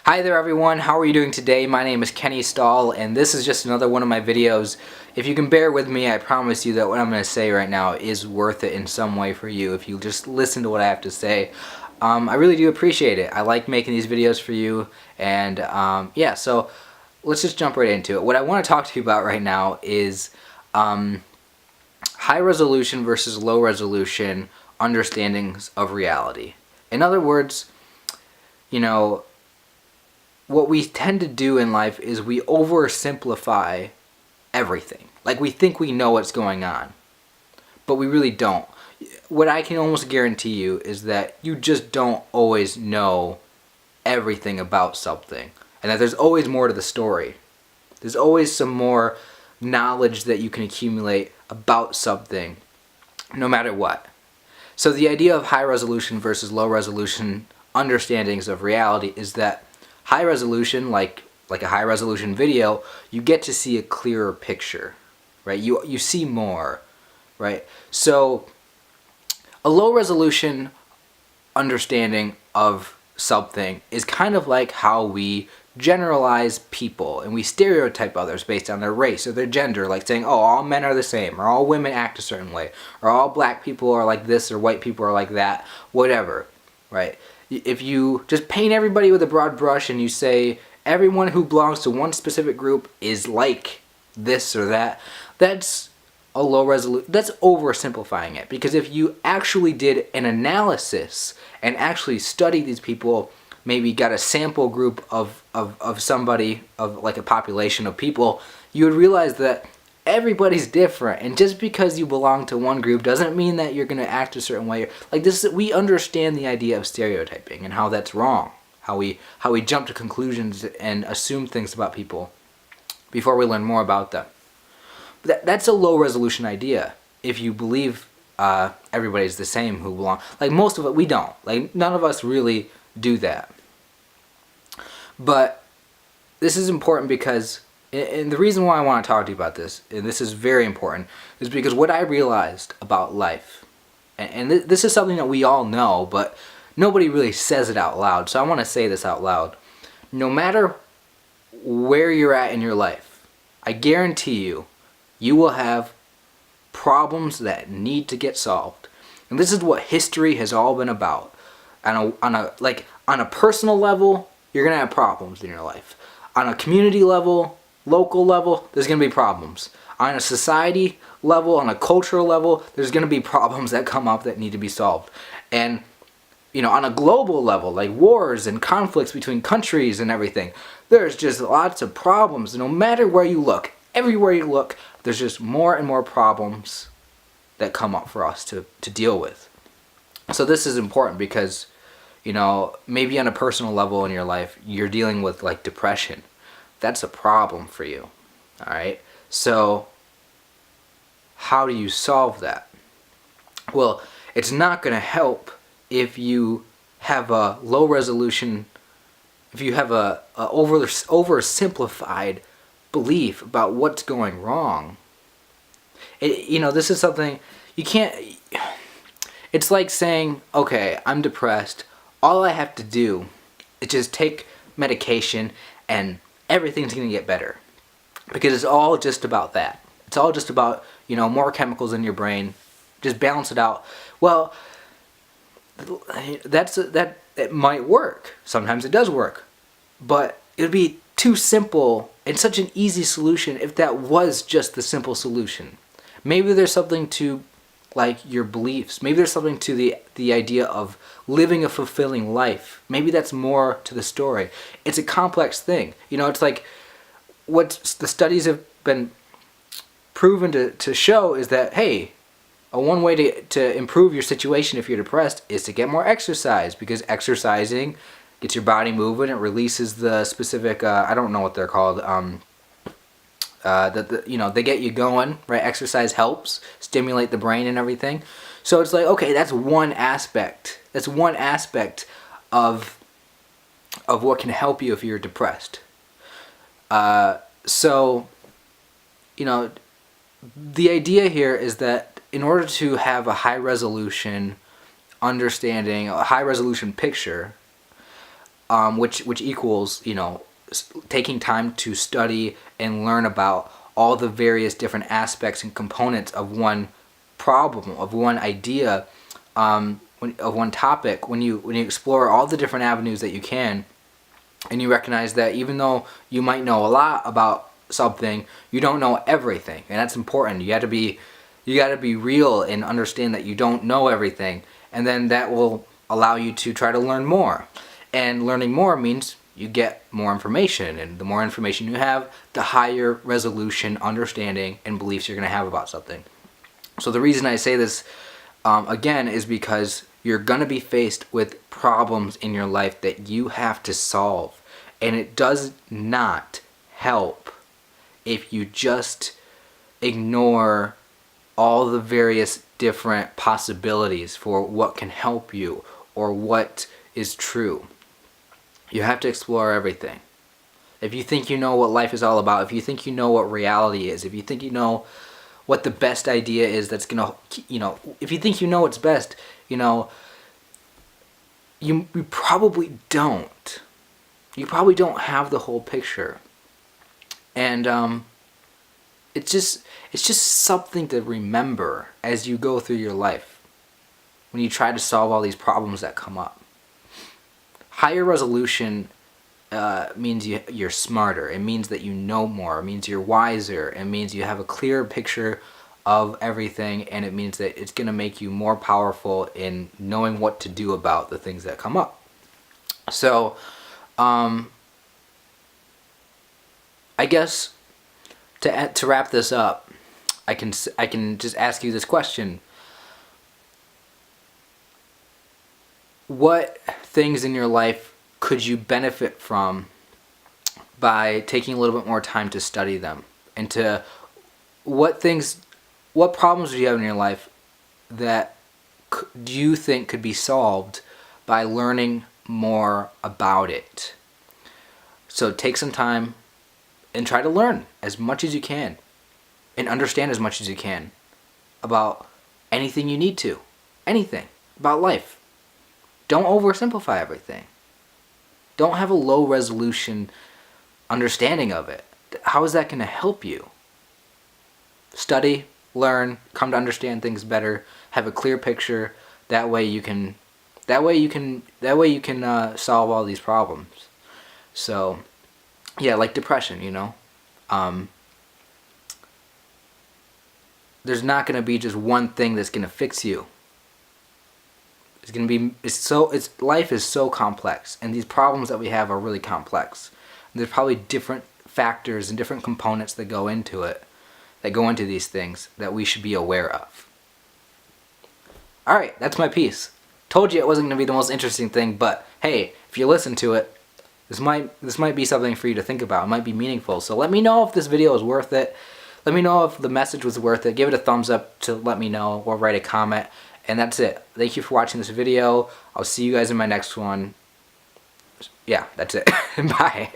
Hi there everyone, how are you doing today? My name is Kenny Stahl and this is just another one of my videos. If you can bear with me, I promise you that what I'm going to say right now is worth it in some way for you if you just listen to what I have to say. I really do appreciate it. I like making these videos for you, and yeah, so let's just jump right into it. What I want to talk to you about right now is high resolution versus low resolution understandings of reality. In other words, you know, what we tend to do in life is we oversimplify everything. Like, we think we know what's going on, but we really don't. What I can almost guarantee you is that you just don't always know everything about something, and that there's always more to the story. There's always some more knowledge that you can accumulate about something, no matter what. So the idea of high resolution versus low resolution understandings of reality is that high resolution, like a high resolution video, you get to see a clearer picture, right? You see more, right? So a low resolution understanding of something is kind of like how we generalize people and we stereotype others based on their race or their gender, like saying, oh, all men are the same, or all women act a certain way, or all black people are like this, or white people are like that, whatever, right? If you just paint everybody with a broad brush and you say everyone who belongs to one specific group is like this or that, that's a low resolution. That's oversimplifying it, because if you actually did an analysis and actually studied these people, maybe got a sample group of somebody, of like a population of people, you would realize that everybody's different, and just because you belong to one group doesn't mean that you're going to act a certain way. Like this, we understand the idea of stereotyping and how that's wrong. How we jump to conclusions and assume things about people before we learn more about them. But that's a low resolution idea. If you believe everybody's the same who belong, like most of it, we don't. Like none of us really do that. But this is important because, and the reason why I want to talk to you about this, and this is very important, is because what I realized about life, and this is something that we all know, but nobody really says it out loud, so I want to say this out loud. No matter where you're at in your life, I guarantee you, you will have problems that need to get solved. And this is what history has all been about. On a personal level, you're going to have problems in your life. On a community level, local level, there's going to be problems. On a society level, on a cultural level, there's going to be problems that come up that need to be solved. And, you know, on a global level, like wars and conflicts between countries and everything, there's just lots of problems. No matter where you look, everywhere you look, there's just more and more problems that come up for us to deal with. So this is important because, you know, maybe on a personal level in your life, you're dealing with like depression. That's a problem for you. All right. So how do you solve that? Well, it's not going to help if you have a low resolution, if you have a oversimplified belief about what's going wrong. You know, this is something you can't. It's like saying, okay, I'm depressed. All I have to do is just take medication and everything's going to get better. Because it's all just about that. It's all just about, you know, more chemicals in your brain. Just balance it out. Well, that it might work. Sometimes it does work. But it would be too simple and such an easy solution if that was just the simple solution. Maybe there's something to, like, your beliefs. Maybe there's something to the idea of living a fulfilling life. Maybe that's more to the story. It's a complex thing. You know, it's like what the studies have been proven to show is that, hey, one way to improve your situation if you're depressed is to get more exercise, because exercising gets your body moving. It releases the specific, I don't know what they're called, you know, they get you going, right? Exercise helps stimulate the brain and everything. So it's like, okay, that's one aspect. That's one aspect of what can help you if you're depressed. So, you know, the idea here is that in order to have a high resolution understanding, a high resolution picture, which equals, taking time to study and learn about all the various different aspects and components of one problem, of one idea, of one topic. When you explore all the different avenues that you can, and you recognize that even though you might know a lot about something, you don't know everything, and that's important. You got to be real and understand that you don't know everything, and then that will allow you to try to learn more. And learning more means you get more information, and the more information you have, the higher resolution, understanding, and beliefs you're going to have about something. So the reason I say this again is because you're going to be faced with problems in your life that you have to solve, and it does not help if you just ignore all the various different possibilities for what can help you or what is true. You have to explore everything. If you think you know what life is all about, if you think you know what reality is, if you think you know what the best idea is that's going to, if you think you know what's best, you probably don't. You probably don't have the whole picture. And it's just something to remember as you go through your life when you try to solve all these problems that come up. Higher resolution means you're smarter. It means that you know more. It means you're wiser. It means you have a clearer picture of everything, and it means that it's going to make you more powerful in knowing what to do about the things that come up. So, I guess to wrap this up, I can just ask you this question: what things in your life could you benefit from by taking a little bit more time to study them? And what problems do you have in your life that do you think could be solved by learning more about it? So take some time and try to learn as much as you can and understand as much as you can about anything you need to. Anything about life. Don't oversimplify everything. Don't have a low resolution understanding of it. How is that going to help you? Study, learn, come to understand things better, have a clear picture. That way you can solve all these problems. So, yeah, like depression, there's not going to be just one thing that's going to fix you. Life is so complex, and these problems that we have are really complex. And there's probably different factors and different components that go into these things that we should be aware of. Alright, that's my piece. Told you it wasn't going to be the most interesting thing, but hey, if you listen to it, this might be something for you to think about. It might be meaningful. So let me know if this video is worth it. Let me know if the message was worth it. Give it a thumbs up to let me know, or write a comment. And that's it. Thank you for watching this video. I'll see you guys in my next one. Yeah, that's it. Bye.